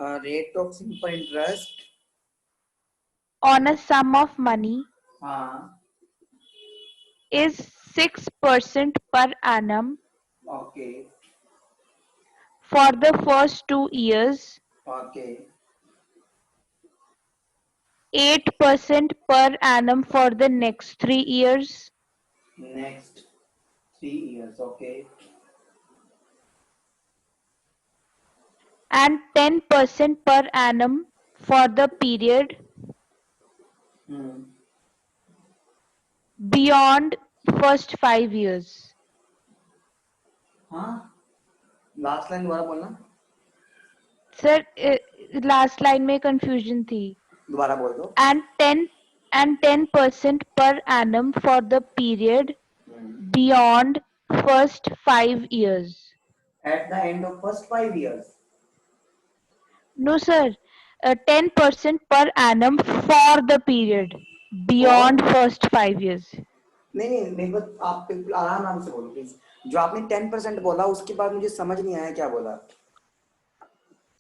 rate of simple interest on a sum of money हाँ is 6% per annum okay for the first 2 years, okay 8% per annum for the next 3 years, next 3 years okay and 10% per annum for the period hmm beyond first 5 years. हाँ last line दोबारा बोलना sir last line में confusion थी. दोबारा बोल दो And 10% per annum for the period beyond first 5 years. at the end of first 5 years No, sir. 10% per annum for the period beyond और first 5 years. नहीं मेरे को आप बिल्कुल आराम से बोलो प्लीज जो आपने 10% बोला उसके बाद मुझे समझ नहीं आया क्या बोला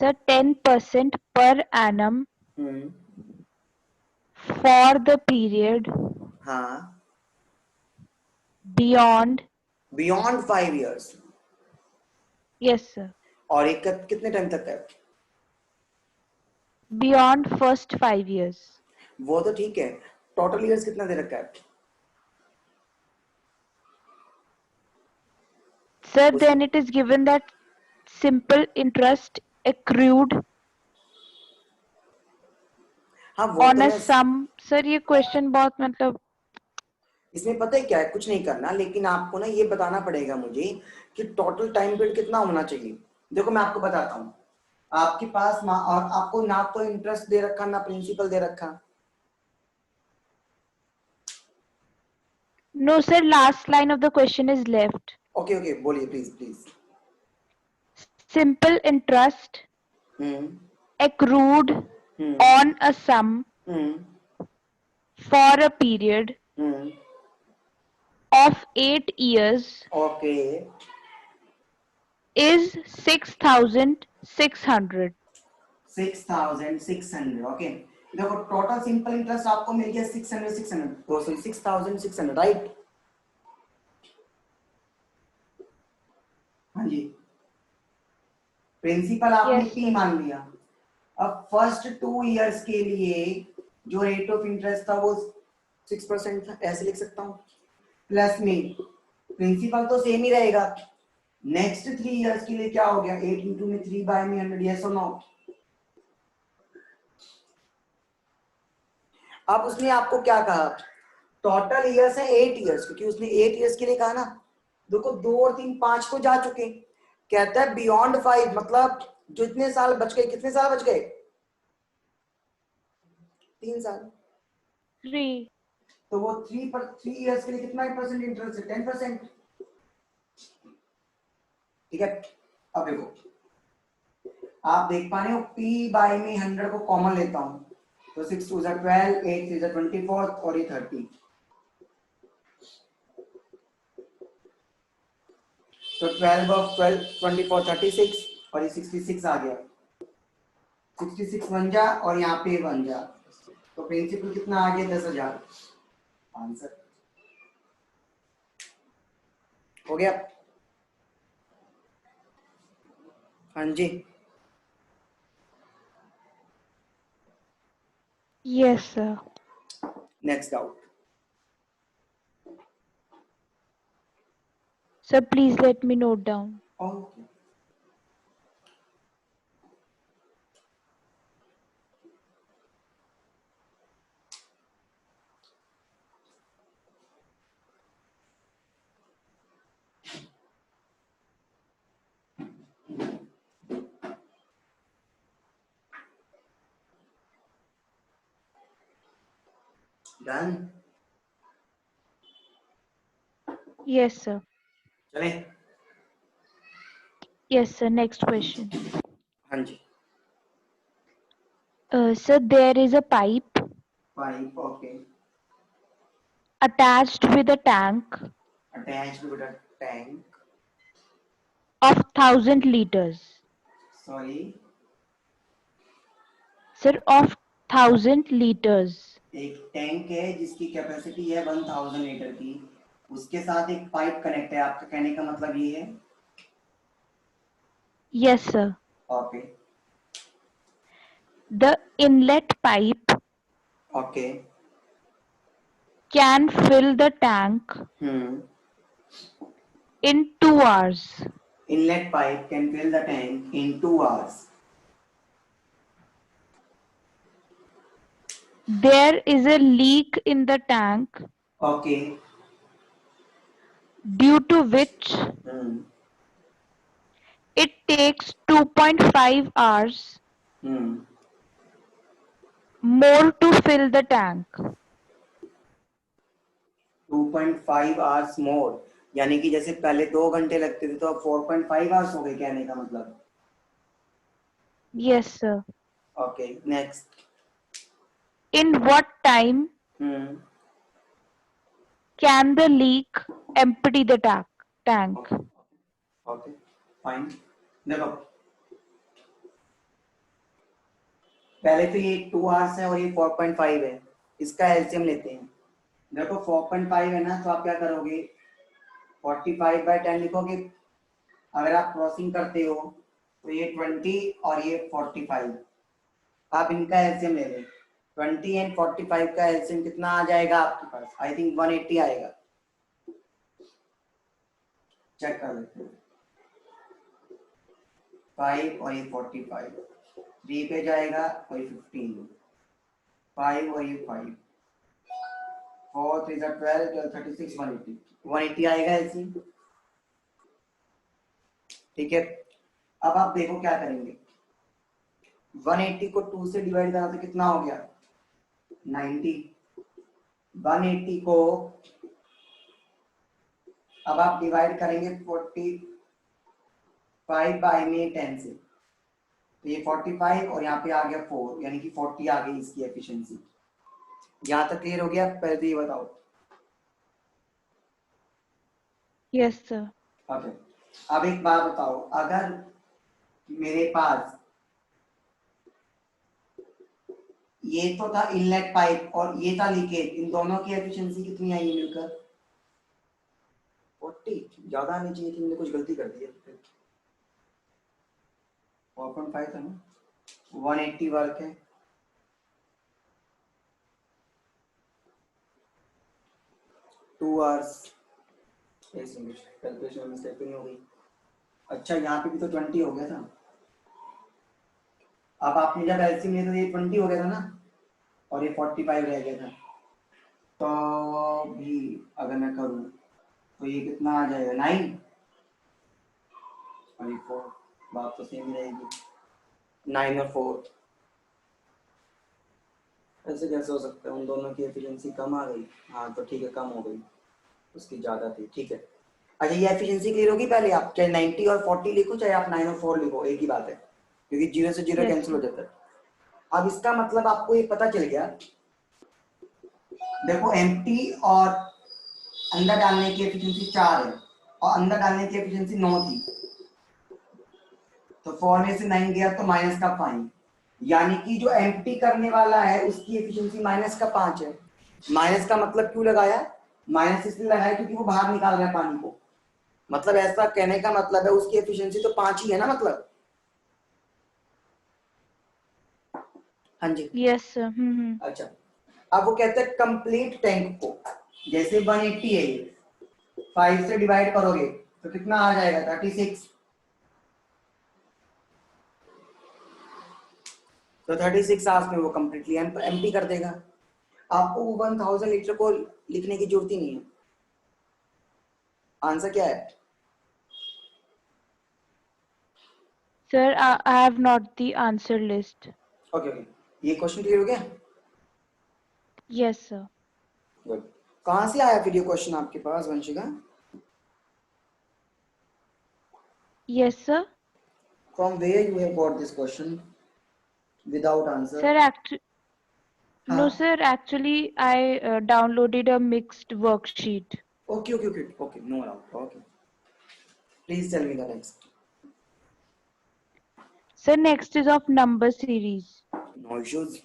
Sir, 10% per annum hmm for the period हाँ beyond. Beyond 5 years Yes, sir. और एक कितने टाइम तक है Beyond first 5 years. वो तो ठीक है टोटल ईयर्स कितना दे रखा है Sir, then it is given that simple interest accrued हाँ वो on तो a मैं sum. Sir, ये question बहुत मतलब. इसमें पता है क्या है कुछ नहीं करना लेकिन आपको ना ये बताना पड़ेगा मुझे कि टोटल टाइम पीरियड कितना होना चाहिए देखो मैं आपको बताता हूँ आपके पास और आपको ना तो इंटरेस्ट दे रखा ना प्रिंसिपल दे रखा No, sir, last line of the question is left. Okay बोलिए please please Simple interest accrued on a sum for a period of 8 years okay is 6,600. 6,600 okay देखो टोटल सिंपल इंटरेस्ट आपको मिल गया 600 sorry 6,600 right हाँ जी principal आपने Yes, P sir. मान लिया अब first 2 years के लिए जो रेट ऑफ इंटरेस्ट था वो 6% था ऐसे लिख सकता हूँ प्लस में प्रिंसिपल तो सेम ही रहेगा नेक्स्ट 3 इयर्स के लिए क्या हो गया 8 इंटू में 3 बाय में 100 यस और नो अब उसने आपको क्या कहा टोटल ईयर्स है 8 इयर्स क्योंकि उसने 8 इयर्स के लिए कहा ना देखो 2 और 3 5 को जा चुके कहता है बियॉन्ड 5 मतलब जितने साल बच गए कितने साल बच गए 3 साल 3. तो वो 3 इयर्स के लिए कितना परसेंट इंटरेस्ट है 10% ठीक है अब देखो आप देख पा रहे हो P बाय में 100 को कॉमन लेता हूं तो 6 2 12 8 3 24 और ये 30 तो 12 ऑफ 12 24 36 और ये 66 आ गया 66 बन जा और यहाँ पे बन जा तो प्रिंसिपल कितना आ गया 10,000 आंसर हो गया हाँ जी Yes, sir. Next doubt Sir, please let me note down. Okay done Yes, sir. चले Yes, sir. Next question. हाँ जी Sir, there is a pipe 5 okay attached with a tank attached with a tank of 1,000 liters. sorry Sir, of 1,000 liters. एक tank है जिसकी capacity है 1000 litre की, उसके साथ एक पाइप कनेक्ट है, आपका कहने का मतलब ये है? Yes, sir. Okay The inlet pipe okay can fill the tank in 2 hours. Inlet pipe can fill the tank in 2 hours. There is a leak in the tank Okay. due to which it takes 2.5 hours more to fill the tank. 2.5 hours more, यानी कि जैसे पहले 2 घंटे लगते थे तो अब 4.5 hours हो गए, कहने का मतलब? Yes, sir. Okay, next. In what time can the leak empty the tank? Okay, fine. देखो पहले तो ये 2 hours है और ये 4.5 है, इसका एलसीएम लेते हैं। देखो 4.5 है ना, तो आप क्या करोगे, 45/10 लिखोगे। अगर आप क्रॉसिंग करते हो तो ये 20 और ये 45, आप इनका एलसीएम ले लें। 20 एंड 45 का एलसीएम कितना आ जाएगा आपके पास? आई थिंक 180 आएगा, चेक कर लेते हैं। 5 और ये 45, 3 पे जाएगा और ये 15, 5 और ये 5, 4 3 12 12 36 180, 180 आएगा एलसीएम। ठीक है, अब आप देखो क्या करेंगे। 180 को 2 से डिवाइड करा तो कितना हो गया? 90। 180 को अब आप डिवाइड करेंगे 45/10 से, तो ये 45 और यहाँ पे आ गया 4, यानी कि 40 आ गई इसकी एफिशिएंसी। यहाँ तक क्लियर हो गया? पहले तो ये बताओ। Yes, sir. ओके, अब एक बात बताओ, अगर मेरे पास ये तो था इनलेट पाइप और ये था लीकेज, इन दोनों की एफिशिएंसी कितनी आई है मिलकर? 40। ज्यादा आनी चाहिए थी, मैंने कुछ गलती कर दी है। 4.5 था ना, 180 वर्क है। टू आवर्स, कैलकुलेशन में मिस्टेक नहीं हो गई। अच्छा, यहाँ पे भी तो 20 हो गया था। अब आपने जब एलसीएम लिया तो ये 20 हो गया था ना, और ये 45 रह गया था। तो भी अगर मैं करूँ तो ये कितना आ जाएगा? 9 और ये 4, बात तो सेम ही रहेगी। 9 और 4 ऐसे कैसे हो सकता है? उन दोनों की एफिशिएंसी कम आ गई। हाँ तो ठीक है, कम हो गई, उसकी ज्यादा थी। ठीक है, अच्छा ये एफिशिएंसी क्लियर होगी? पहले आप चाहे 90 और 40 लिखो, चाहे आप 9 और 4 लिखो, एक ही बात है, क्योंकि 0 से 0 Yes, कैंसिल हो sir. जाता है। अब इसका मतलब आपको ये पता चल गया। देखो एम्प्टी और अंदर डालने की एफिशिएंसी 4 है और अंदर डालने की एफिशिएंसी 9 थी, तो 4 में से 9 गया तो माइनस का 5, यानी कि जो एम्प्टी करने वाला है उसकी एफिशिएंसी माइनस का 5 है। माइनस का मतलब क्यों लगाया? माइनस इसलिए लगाया क्योंकि वो बाहर निकाल रहा है पानी को, मतलब ऐसा कहने का मतलब है उसकी एफिशिएंसी तो 5 ही है ना, मतलब। हाँ जी। Yes, sir. अच्छा, अब वो कहते हैं कंप्लीट टैंक को, जैसे 180 है ये, 5 से डिवाइड करोगे तो कितना आ जाएगा? 36। तो 36 आवर्स में वो कंप्लीटली एम्प्टी कर देगा। आपको 1000 लीटर को लिखने की जरूरत ही नहीं है। आंसर क्या है? Sir, I have not the answer list. Okay okay, ये क्वेश्चन क्लियर हो गया? Yes, sir. गुड। कहाँ से आया फिर ये क्वेश्चन आपके पास, Vanshika? Yes, sir. From where you have got this question without answer? Sir, no, sir. Actually, I downloaded a mixed worksheet. Okay okay okay okay, no doubt, okay. Please tell me the next. Sir, next is of number series. No issues.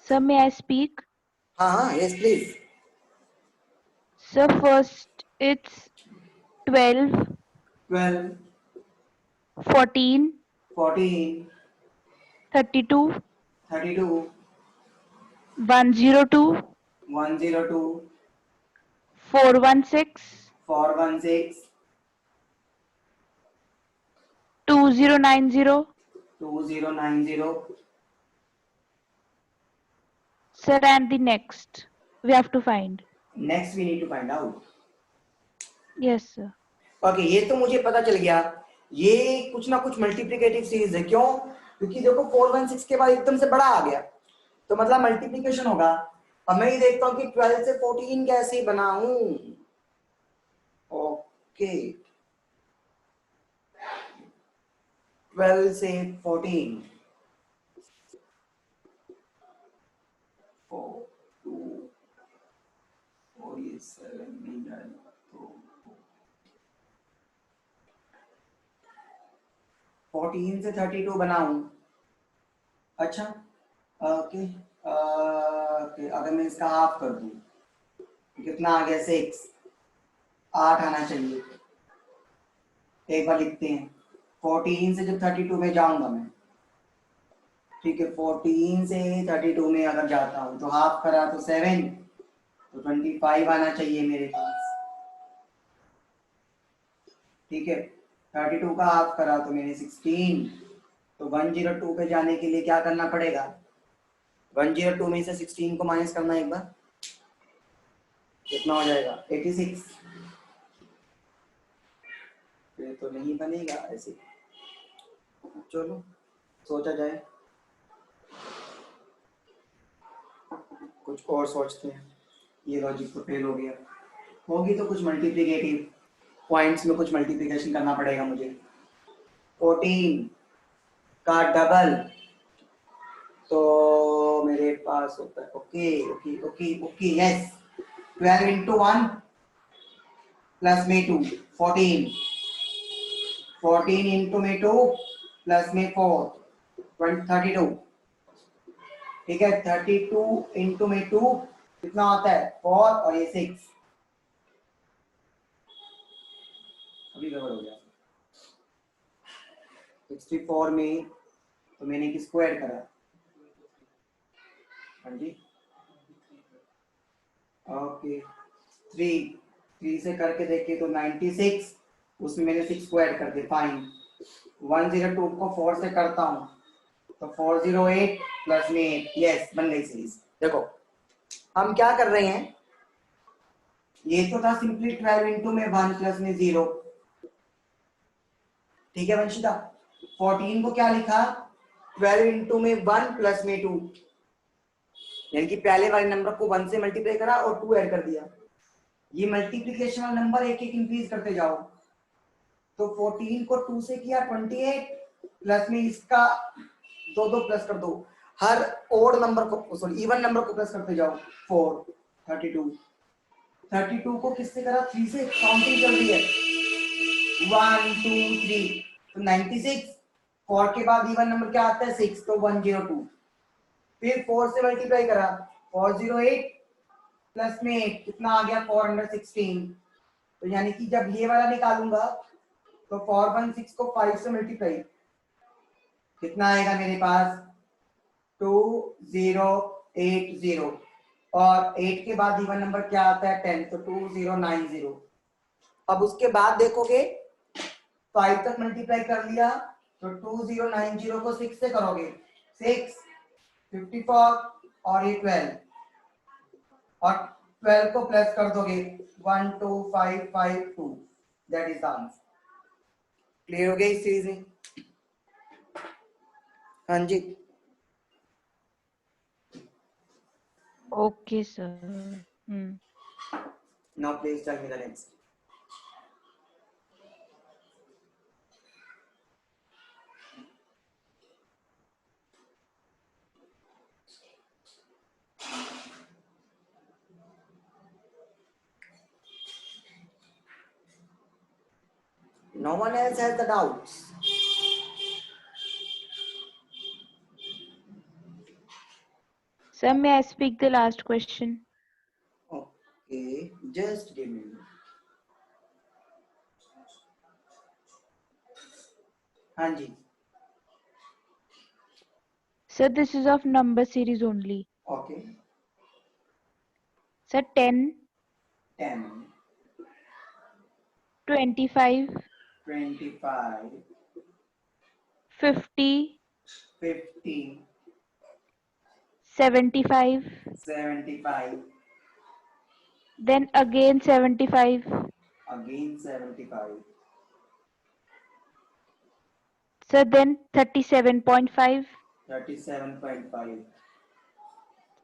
Sir, may I speak? हाँ, yes please. Sir, first it's 12, 12, 14, 14, 32, 32, 102, 102, 416, 416, 2090. 2090. Sir, and the next we have to find. Next we need to find out. Yes, sir. Okay, ये तो मुझे पता चल गया, ये कुछ ना कुछ मल्टीप्लिकेटिव सीरीज है। क्यों? क्योंकि देखो 416 के बाद एकदम से बड़ा आ गया, तो मतलब मल्टीप्लिकेशन होगा। अब मैं ये देखता हूँ कि 12 से 14 कैसे बनाऊं। ओके, 12 से 14, 4, 2, और ये 7 नहीं जाएगा तो 14 से 32 बनाऊं। अच्छा, ओके, अगर मैं इसका हाफ कर दूं कितना आ गया? 6, 8 आना चाहिए। एक बार लिखते हैं, 14 से जब 32 में जाऊंगा मैं, ठीक है, 14 से 32 में अगर जाता हूं तो हाफ करा तो 7, तो 25 आना चाहिए मेरे पास। ठीक है, 32 का हाफ करा तो मैंने 16, तो 102 पे जाने के लिए क्या करना पड़ेगा? 102 में से 16 को माइनस करना एक बार, कितना हो जाएगा? 86। ये तो नहीं बनेगा ऐसे, चलो सोचा जाए, कुछ और सोचते हैं। ये लॉजिक तो फेल हो गया। होगी तो कुछ मल्टीप्लिकेटिव पॉइंट्स में कुछ मल्टीप्लिकेशन करना पड़ेगा मुझे। 14 का डबल तो मेरे पास होता है, okay okay okay okay, yes, 12 into 1 plus में 2, 14, 14 इंटू में 2 प्लस में 4, 32। ठीक है, 32 इंटू में 2 कितना होता है? 4, और ये 6। अभी गड़बड़ हो गया। 64 में तो मैंने एक स्क्वायर करा। हाँ जी, ओके, 3 से करके देखिए तो 96, उसमें मैंने 6 स्क्वायर कर दिए, फाइन। 102 को 4 से करता हूँ तो 408 प्लस में 8, यस, बन गई सीरीज। देखो हम क्या कर रहे हैं, ये तो था सिंपली 12 इंटू में 1 प्लस में 0। ठीक है वंशिता, 14 को क्या लिखा? 12 इंटू में 1 प्लस में 2, यानी कि पहले वाले नंबर को 1 से मल्टीप्लाई करा और 2 ऐड कर दिया। ये मल्टीप्लिकेशन वाला नंबर एक एक इंक्रीज करते जाओ। तो 14 को 2 से किया 28, प्लस में इसका 2 प्लस कर दो, हर ओड नंबर को, सॉरी इवन नंबर को प्लस करते जाओ। 4, 32, 32 को किससे करा? 3 से, काउंटिंग चल रही है, 1 2 3, तो 96। 4 के बाद इवन नंबर क्या आता है? 6, तो 102। फिर 4 से मल्टीप्लाई करा, 408 प्लस में 8 कितना आ गया? 416। तो यानी कि जब ये वाला निकालूंगा तो 416 को 5 से मल्टीप्लाई कितना आएगा मेरे पास? 2080, और 8 के बाद इवन नंबर क्या आता है? 10, तो 2090। अब उसके बाद देखोगे 5 तक मल्टीप्लाई कर लिया तो 2090 को 6 से करोगे, 6, 54, और ये 12, और 12 को प्लस कर दोगे, 12552, that is the answer. Clear हो गया इस सीरीज में? हाँ जी, Okay, sir. now please tell me the next. No one else has the doubts. Sir, may I speak the last question? Okay, just give me. हाँ जी. Sir, this is of number series only. Okay. Sir, 10, 10, 25, 25, 50, 50, 75, 75, then again 75, again 75, sir, then 37.5, 37.5.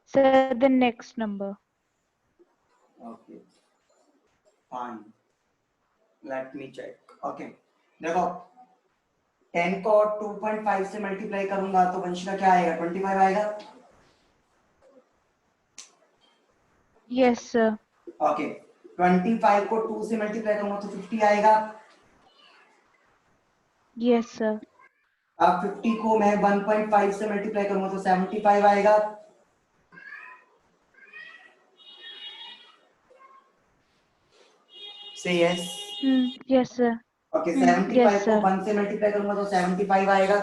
sir, the next number. Okay, fine. Let me check. Okay, देखो 10 को 2.5 से multiply करूंगा तो वंशिका क्या आएगा? 25 आएगा. Yes, sir. Okay, 25 को 2 से मल्टीप्लाई करूंगा तो 50 आएगा. Yes, sir. अब 50 को मैं 1.5 से मल्टीप्लाई करूंगा तो 75 आएगा. से yes. Yes, sir. Okay, Yes, 75 को sir. 1 से मल्टीप्लाई करूंगा तो 75 आएगा.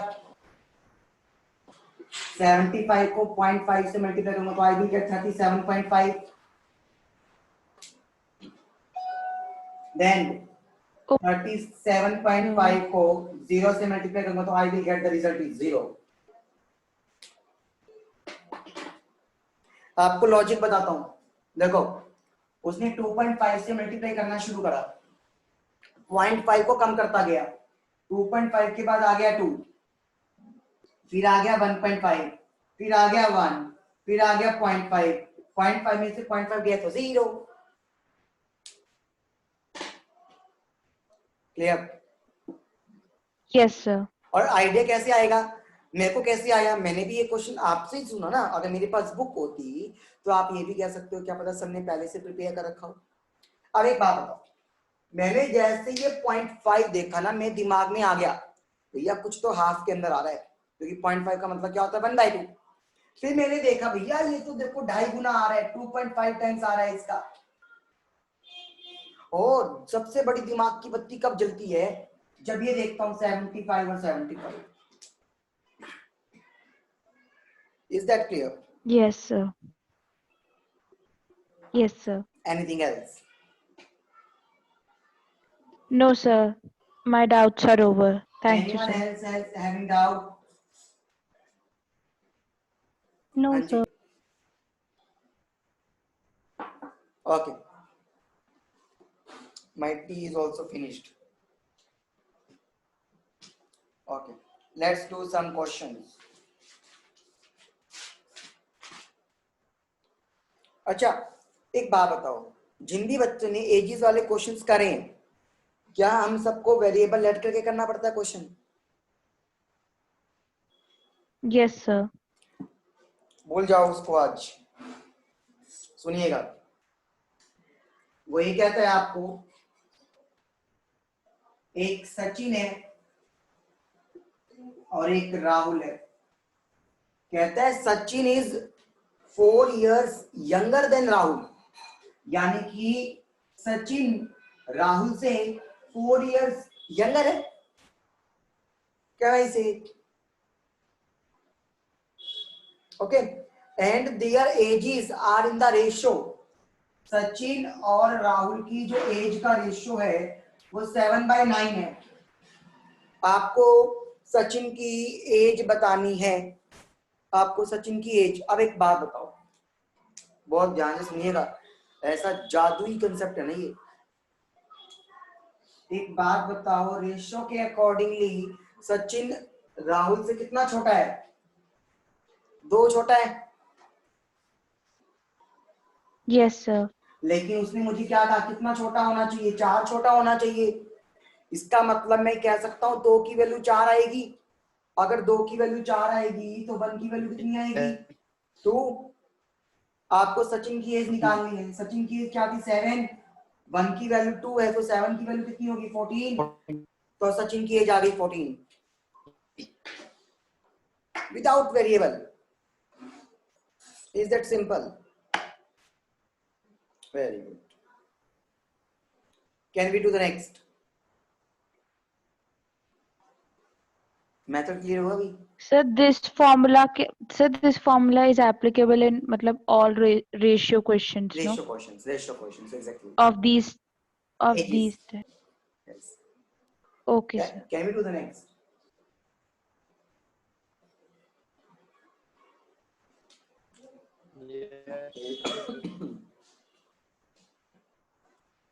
75 को 0.5 से मल्टीप्लाई करूंगा तो आई विल गेट 37.5. देन 37.5 को 0 से मल्टीप्लाई करूंगा तो I will get the result is 0. आपको लॉजिक बताता हूं. देखो, उसने 2.5 से मल्टीप्लाई करना शुरू करा, 0.5 को कम करता गया, 2.5 के बाद आ गया 2, फिर आ गया 1.5, फिर आ गया 1, फिर आ गया 0.5, 0.5 में से 0.5 गया तो 0. क्लियर? Yes, sir. और आइडिया कैसे आएगा? मेरे को कैसे आया? मैंने भी ये क्वेश्चन आपसे ही सुना ना. अगर मेरे पास बुक होती तो आप ये भी कह सकते हो, क्या पता सर ने पहले से प्रिपेयर कर रखा हो. अब एक बात बताओ, मैंने जैसे ये 0.5 देखा ना, मेरे दिमाग में आ गया भैया कुछ तो हाफ के अंदर आ रहा है, क्योंकि 0.5 का मतलब क्या होता है? 1/2. फिर मैंने देखा भैया ये तो देखो 2.5 गुना आ रहा है, 2.5 टाइम्स आ रहा है इसका. और सबसे बड़ी दिमाग की बत्ती कब जलती है? जब ये देखता हूं 75 और 75. Is that clear? Yes, sir. Yes, sir. Anything else? No, sir. My doubts are over. Thank you, Anyone sir. else having doubt? No, हाँ जी. sir. Okay. My tea is also finished. Okay. Let's do some questions. अच्छा, एक बात बताओ, जिन भी बच्चों ने edges वाले questions करे हैं, क्या हम सबको वेरिएबल लेट करके करना पड़ता है क्वेश्चन? Yes, sir. बोल जाओ उसको आज. सुनिएगा, वो ये कहता है आपको, एक सचिन है और एक राहुल है. कहता है Sachin is 4 years younger than Rahul, यानी कि सचिन राहुल से 4 years यंगर है. क्या इसे? Okay, and their ages are in the ratio. Sachin और राहुल की जो एज का रेशियो है वो 7/9 है. आपको सचिन की एज बतानी है, आपको सचिन की एज. अब एक बात बताओ, बहुत ध्यान से सुनिएगा, ऐसा जादुई कंसेप्ट है ना ये. एक बात बताओ, रेशियो के अकॉर्डिंगली सचिन राहुल से कितना छोटा है? 2 छोटा है. Yes, sir. लेकिन उसने मुझे क्या कहा, कितना छोटा होना चाहिए? 4 छोटा होना चाहिए. इसका मतलब मैं कह सकता हूं 2 की वैल्यू 4 आएगी. अगर 2 की वैल्यू 4 आएगी तो 1 की वैल्यू कितनी आएगी? 2. आपको सचिन की एज निकालनी है. सचिन की एज क्या थी? 7. 1 की वैल्यू 2 है तो 7 की वैल्यू कितनी होगी? 14. तो सचिन की एज आ गई 14 without variable. Is that simple? Very good. Can we do the next? Method clear हुआ अभी? Sir, this formula is applicable in मतलब all ratio questions, no? Ratio questions exactly. Of these Ages. type. Yes. Okay, sir. Can we do the next?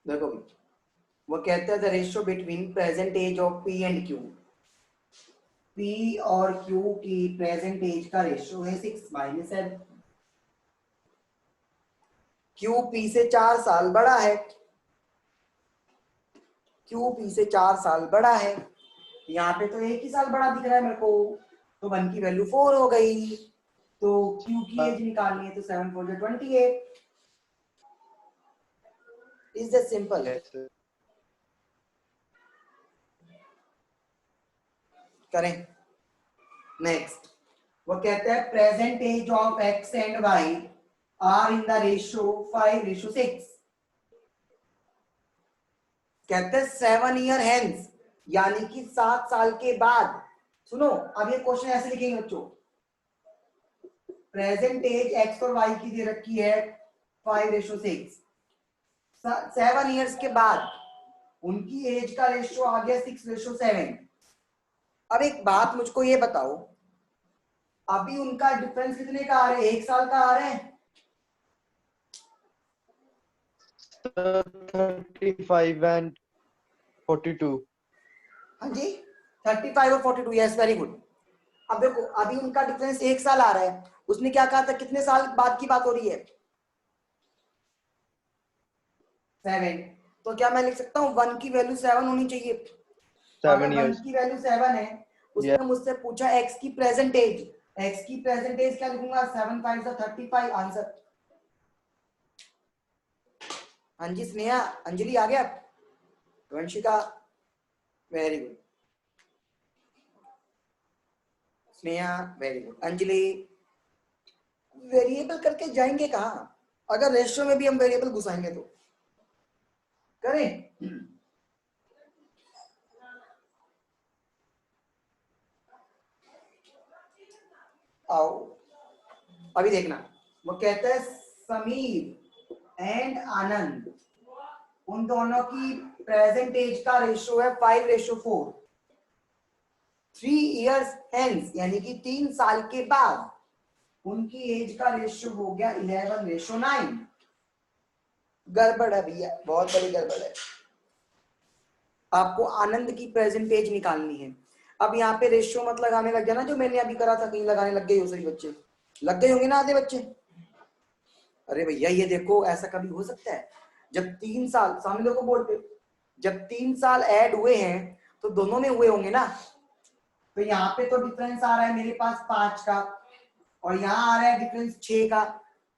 देखो वो कहता है the ratio between present age of p and q. P और q की present age का ratio है 6:7. Q P से 4 साल बड़ा है. क्यू पी से 4 साल बड़ा है. यहाँ पे तो 1 ही साल बड़ा दिख रहा है मेरे को, तो 1 की वैल्यू 4 हो गई. तो क्यू की एज निकालनी है तो 7 4 28. Is that simple? करें. नेक्स्ट वो कहता है present age of x and y are in the ratio 5:6. कहते हैं 7 ईयर हेंस, यानी कि 7 साल के बाद. सुनो अब ये क्वेश्चन ऐसे लिखेंगे बच्चों. प्रेजेंट एज एक्स और वाई की दे रखी है 5:6. 7 ईयर्स के बाद उनकी एज का रेशियो आ गया 6:7. अब एक बात मुझको ये बताओ, अभी उनका डिफरेंस कितने का आ रहा है? 1 साल का आ रहा है. 35 and 42. हाँ जी 35 और 42. Yes very good. अब देखो अभी उनका डिफरेंस 1 साल आ रहा है. उसने क्या कहा था, कितने साल बाद की बात हो रही है? 7. तो क्या मैं लिख सकता हूँ 1 की वैल्यू 7 होनी चाहिए? 7 years. 1 की वैल्यू 7 है. उसने मुझसे पूछा एक्स की प्रेजेंट एज. एक्स की प्रेजेंट एज क्या लिखूंगा? 7 5 35. आंसर. हाँ जी स्नेहा, अंजलि आ गया. Vanshika very good. Sneha very good. Anjali variable करके जाएंगे कहाँ? अगर रेशियो में भी हम वेरिएबल घुसाएंगे तो करें. आओ अभी देखना. वो कहता है समीर एंड आनंद, उन दोनों की प्रेजेंट एज का रेशियो है 5:4. 3 इयर्स हेंस, यानी कि 3 साल के बाद उनकी एज का रेशियो हो गया 11:9. गड़बड़ है भैया, बहुत बड़ी गड़बड़ है. आपको आनंद की प्रेजेंट एज निकालनी है. अब यहाँ पे रेशियो मत लगाने लग जाना जो मैंने अभी करा था, कहीं लगाने लग गए हो सभी बच्चे. लग गए होंगे ना आधे बच्चे. अरे भैया ये देखो ऐसा कभी हो सकता है? जब 3 साल सामने देखो बोर्ड पे, जब 3 साल ऐड हुए हैं तो दोनों में हुए होंगे ना. तो यहाँ पे तो डिफरेंस आ रहा है मेरे पास 5 का, और यहाँ आ रहा है डिफरेंस 6 का.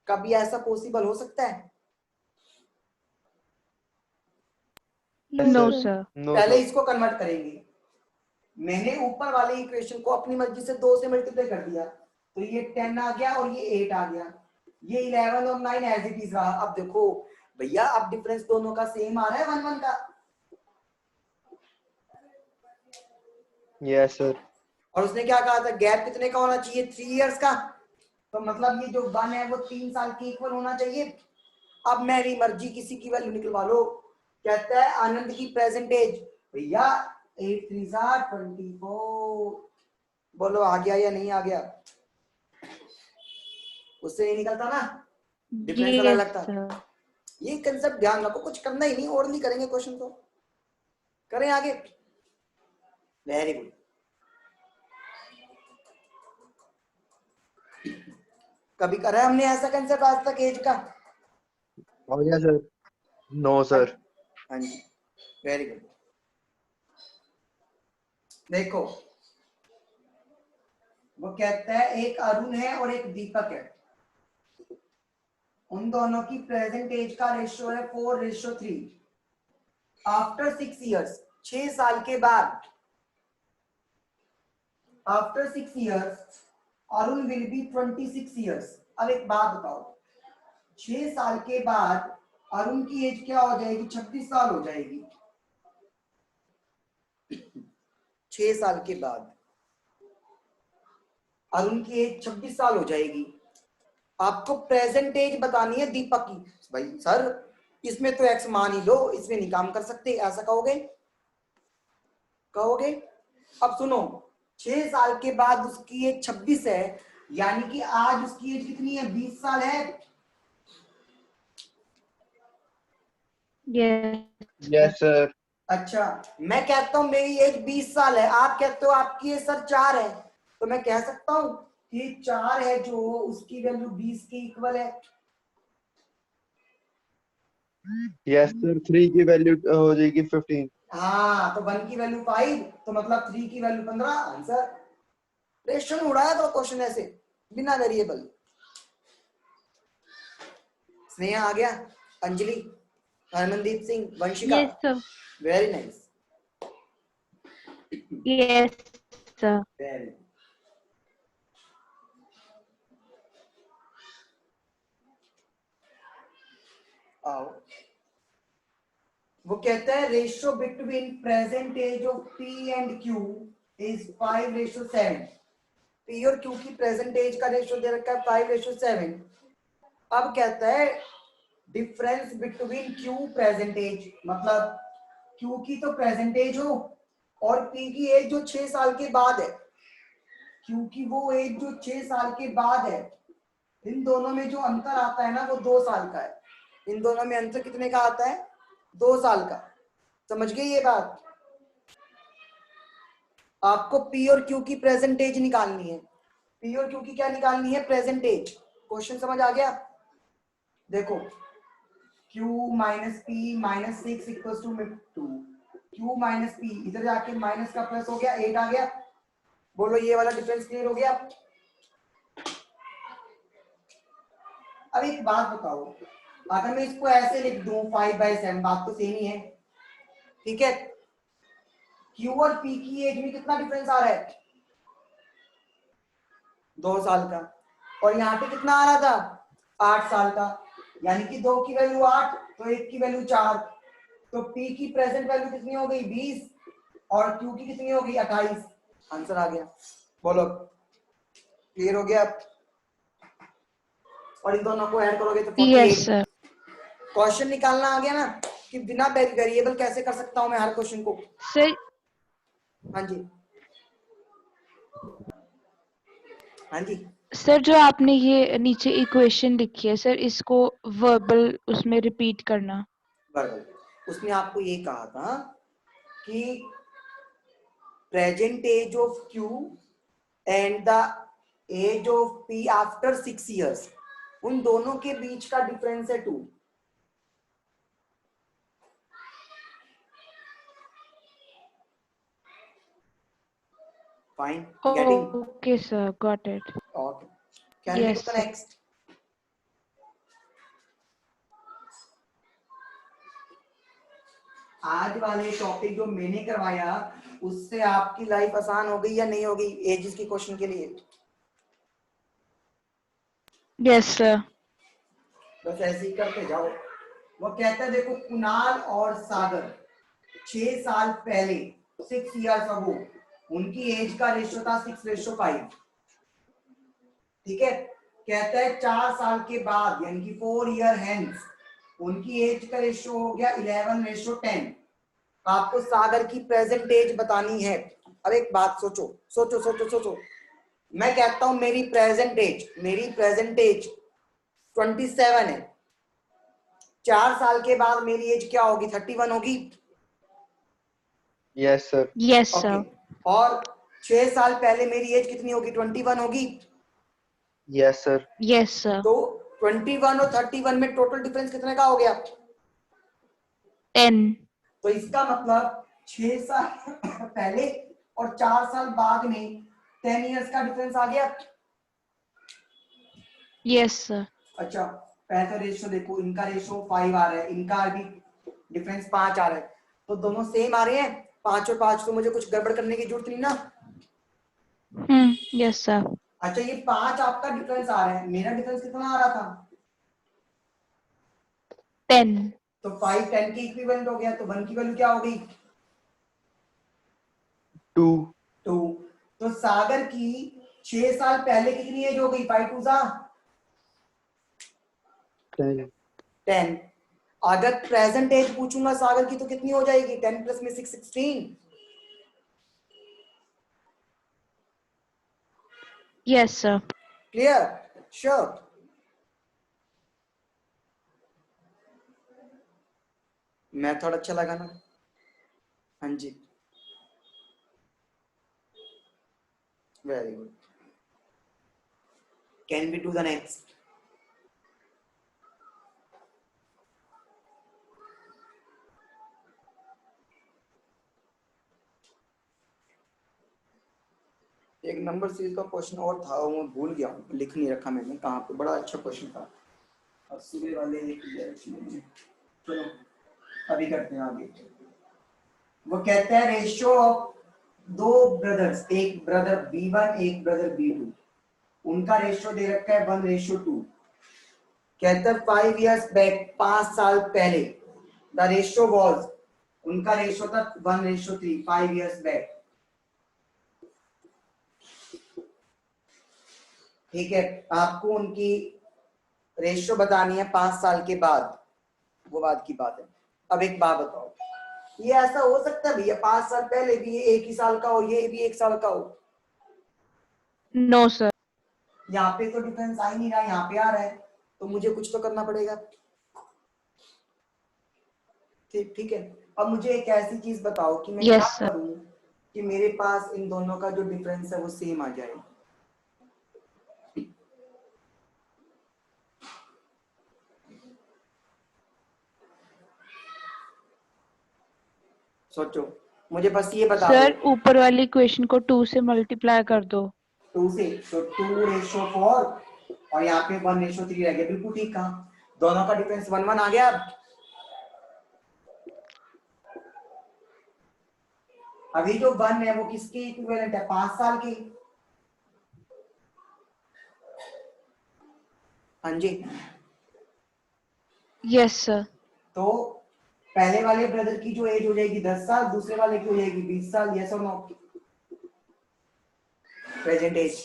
कभी ऐसा पॉसिबल हो सकता है? No, sir. No, पहले sir. इसको कन्वर्ट करेंगे. मैंने ऊपर वाले इक्वेशन को अपनी मर्जी से 2 से मल्टीप्लाई कर दिया, तो ये 10 आ गया और ये 8 आ गया. ये 11 और 9 एज इट इज रहा. अब देखो भैया अब डिफरेंस दोनों का सेम आ रहा है 1 1 का. Yes, sir. और उसने क्या कहा था, गैप कितने का होना चाहिए? 3 इयर्स का. तो मतलब ये जो 1 है वो 3 साल के इक्वल होना चाहिए. अब मेरी मर्जी, किसी की वैल्यू निकलवा लो. कहता है आनंद की प्रेजेंट एज. भैया 8 3 24. बोलो आ गया या नहीं आ गया? उससे नहीं निकलता ना, डिफरेंस अलग Yes, लगता. sir. ये कंसेप्ट ध्यान रखो, कुछ करना ही नहीं, और नहीं करेंगे क्वेश्चन को. करें आगे. Very good. कभी करा है हमने ऐसा कंसेप्ट आज तक एज का? Oh, yes, sir. No, sir. हाँ जी वेरी गुड. देखो वो कहता है एक अरुण है और एक दीपक है. उन दोनों की प्रेजेंट एज का रेशियो है 4:3. आफ्टर 6 इयर्स, 6 साल के बाद after 6 years Arun will be 26 years। अब एक बात बताओ, 6 साल के बाद अरुण की एज क्या हो जाएगी? 26 साल हो जाएगी। 6 साल के बाद अरुण की एज 26 साल हो जाएगी। आपको प्रेजेंट एज बतानी है दीपक की। भाई सर इसमें तो एक्स मान ही लो, इसमें नहीं काम कर सकते, ऐसा कहोगे? कहोगे? अब सुनो, 6 साल के बाद उसकी एज 26 है, यानी कि आज उसकी एज कितनी है? 20 साल है। Yes sir. अच्छा, मैं कहता हूं मेरी एज 20 साल है, आप कहते हो आपकी एज सर 4 है, तो मैं कह सकता हूं कि 4 है जो उसकी वैल्यू 20 के इक्वल है। यस सर, 3 की वैल्यू हो जाएगी 15। हाँ, तो 1 की वैल्यू 5, तो मतलब 3 की वैल्यू 15। आंसर। रेशन उड़ाया तो क्वेश्चन ऐसे बिना वेरिएबल। स्नेहा आ गया, Anjali, Harmandeep Singh, Vanshika. Yes, sir. Very nice, Yes, sir. Very. आओ, वो कहता है ratio between present age of p and q is 5:7। P और क्यू की प्रेजेंट एज का रेशियो दे रखा है 5:7। अब कहता है difference between q present age, मतलब क्यू की तो प्रेजेंट एज हो और पी की एज जो 6 साल के बाद है। क्यू की वो एज जो 6 साल के बाद है, इन दोनों में जो अंतर आता है ना वो 2 साल का है। इन दोनों में अंतर कितने का आता है? 2 साल का। समझ गए ये बात? आपको पी और क्यू की प्रेजेंट एज निकालनी है। पी और क्यू की क्या निकालनी है? Present as. क्वेश्चन समझ आ गया? देखो, q minus p minus 6 equal to 2। q minus p, इधर जाके माइनस का प्लस हो गया, 8 आ गया। बोलो ये वाला डिफरेंस क्लियर हो गया? अब एक बात बताओ, अगर मैं इसको ऐसे लिख दूं 5/7, बात तो सेम ही है, ठीक है? Q और P की एज में कितना डिफरेंस आ रहा है? 2 साल का। और यहाँ पे कितना आ रहा था? 8 साल का। यानी कि 2 की वैल्यू 8 तो 1 की वैल्यू 4। तो P की प्रेजेंट वैल्यू कितनी हो गई? 20 और Q की कितनी हो गई? 28। आंसर आ गया। बोलो क्लियर हो गया? और इन दोनों को ऐड करोगे तो 48। Yes, sir. क्वेश्चन निकालना आ गया ना कि बिना वेरिएबल कैसे कर सकता हूं मैं हर क्वेश्चन को। Sir, हाँ जी, हाँ जी। सर जो आपने ये नीचे इक्वेशन लिखी है सर, इसको वर्बल उसमें रिपीट करना। बराबर। उसने आपको ये कहा था कि present age of q and the age of p after 6 years, उन दोनों के बीच का डिफरेंस है 2। Fine, getting? Okay, sir. Got it. Okay, can we do Yes, the sir. Next? आज वाले टॉपिक जो मैंने करवाया उससे आपकी लाइफ आसान हो गई या नहीं हो गई एजेस के क्वेश्चन के लिए? Yes, sir. बस ऐसे ही करते जाओ। वो कहता है देखो, कुणाल और सागर 6 साल पहले 6 years अगो उनकी एज का रेशियो था 6:5। ठीक है? कहता है 4 साल के बाद यानी कि 4 year hence उनकी एज का रेशियो हो गया 11:10। आपको सागर की प्रेजेंट एज बतानी है। अब एक बात सोचो सोचो सोचो सोचो, मैं कहता हूं मेरी प्रेजेंट एज 27 है। 4 साल के बाद मेरी एज क्या होगी? 31 होगी। Yes sir. Yes, okay, sir. और 6 साल पहले मेरी एज कितनी होगी? 21 होगी। Yes sir. Yes, sir. तो 21 और 31 में टोटल डिफरेंस कितने का हो गया? 10. तो इसका मतलब 6 साल पहले और 4 साल बाद में 10 years का डिफरेंस आ गया। Yes, sir. अच्छा, पहले रेशियो देखो, इनका रेशियो 5 आ रहा है, इनका भी डिफरेंस 5 आ रहा है, तो दोनों सेम आ रहे हैं। 5 और 5, तो मुझे कुछ गड़बड़ करने की जरूरत नहीं ना। Yes sir. अच्छा ये 5 आपका डिफरेंस आ रहा है, मेरा डिफरेंस कितना आ रहा था? 10। तो 5 10 के इक्विवेलेंट हो गया, तो 1 की वैल्यू क्या हो गई? 2 2। तो सागर की 6 साल पहले कितनी एज हो गई? 5 2 जा 10 10। अगर प्रेजेंट एज पूछूंगा सागर की तो कितनी हो जाएगी? 10 प्लस में 6 16। Yes sir. Clear? Sure? Method अच्छा लगा ना? हाँ जी, very good. Can we do the next? एक नंबर सीरीज का क्वेश्चन और था, वो मैं भूल गया हूँ, लिख नहीं रखा मैंने कहाँ पे। बड़ा अच्छा क्वेश्चन था, अब सुबह वाले चलो अभी करते हैं आगे। वो कहता है रेशियो ऑफ 2 ब्रदर्स, एक ब्रदर B1 एक ब्रदर B2, उनका रेशियो दे रखा है 1:2। कहता है 5 years बैक, 5 साल पहले, द रेशियो वॉज, उनका रेशियो था 1:3 5 years बैक। ठीक है, आपको उनकी रेशियो बतानी है 5 साल के बाद, वो बात की बात है। अब एक बात बताओ, ये ऐसा हो सकता है भैया 5 साल पहले भी ये 1 ही साल का हो, ये भी 1 साल का हो? No sir. यहाँ पे तो डिफरेंस आ ही नहीं रहा, यहाँ पे आ रहा है, तो मुझे कुछ तो करना पड़ेगा। ठीक है, अब मुझे एक ऐसी चीज बताओ कि मैं क्या यस सर। करूं कि मेरे पास इन दोनों का जो डिफरेंस है वो सेम आ जाए। सोचो, मुझे बस ये बता दो। सर ऊपर वाली इक्वेशन को 2 से मल्टीप्लाई कर दो। 2 से, तो 2:4 और यहाँ पे 1:3 रह गया। बिल्कुल ठीक कहा, दोनों का डिफरेंस 1 1 आ गया। अभी जो 1 है वो किसके इक्विवेलेंट है? 5 साल के। हाँ जी, यस सर। तो पहले वाले ब्रदर की जो एज हो जाएगी 10 साल, दूसरे वाले की हो जाएगी 20 साल। यस और नो? प्रेजेंट एज,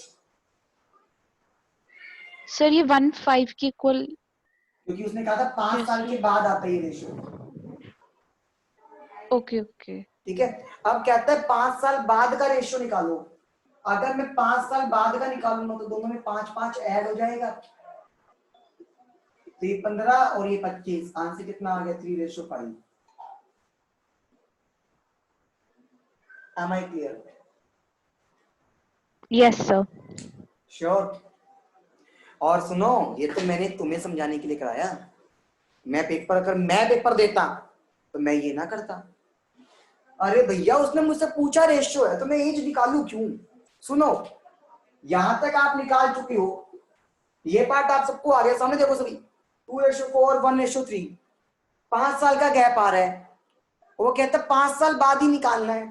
सर ये 1:5 की इक्वल। क्योंकि उसने कहा था 5 यस साल के सर। बाद आता है ये रेशियो। Okay okay. ठीक है, अब कहता है 5 साल बाद का रेशियो निकालो। अगर मैं 5 साल बाद का निकालूंगा तो दोनों में 5 5 ऐड हो जाएगा, तो ये 15 और ये 25, आंसर कितना आ गया? 3:5। Am I clear? Yes sir. Sure? और सुनो, ये तो मैंने तुम्हें समझाने के लिए कराया। अगर मैं पेपर देता तो मैं ये ना करता। अरे भैया उसने मुझसे पूछा रेशियो है तो मैं एज निकालू क्यों? सुनो, यहां तक आप निकाल चुके हो, ये पार्ट आप सबको आ गया सामने। देखो सभी, 2:4 1:3, 5 साल का गैप आ रहा है। वो कहता है 5 साल बाद ही निकालना है।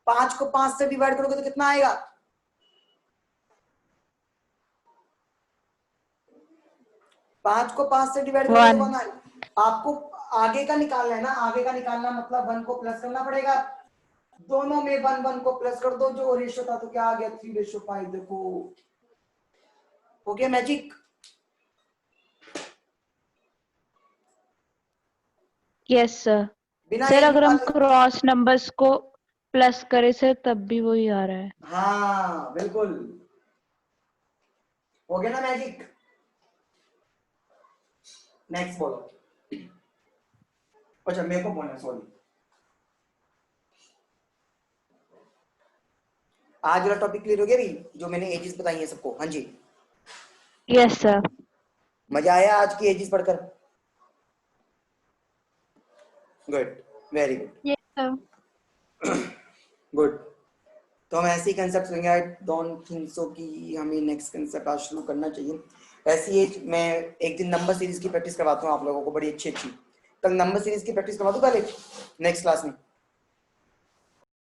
5 को 5 से डिवाइड करोगे तो कितना आएगा? 5 को 5 से डिवाइड करोगे तो 1 आएगा। आपको आगे का निकालना है ना, आगे का निकालना मतलब 1 को प्लस करना पड़ेगा। दोनों में 1 1 को प्लस कर दो, जो रेशियो था तो क्या आ गया? 3:5। देखो हो गया मैजिक। Yes sir. बिना सर एज अगर हम निकाले। क्रॉस नंबर्स को प्लस करें सर तब भी वही आ रहा है। हाँ बिल्कुल, हो गया ना मैजिक। नेक्स्ट बोलो। अच्छा मेरे को बोलना, सॉरी। आज वाला टॉपिक क्लियर हो गया भी, जो मैंने एजेस बताई है सबको? हाँ जी, यस सर। मजा आया आज की एजेस पढ़कर? Good, very good, yes sir. Good. तो हम ऐसे ही कंसेप्ट लेंगे। आई डोंट थिंक सो कि हमें नेक्स्ट कंसेप्ट आज शुरू करना चाहिए। ऐसी एज मैं एक दिन नंबर सीरीज की प्रैक्टिस करवाता हूँ आप लोगों को, बड़ी अच्छी अच्छी। कल नंबर सीरीज की प्रैक्टिस करवा दूँ पहले नेक्स्ट क्लास में।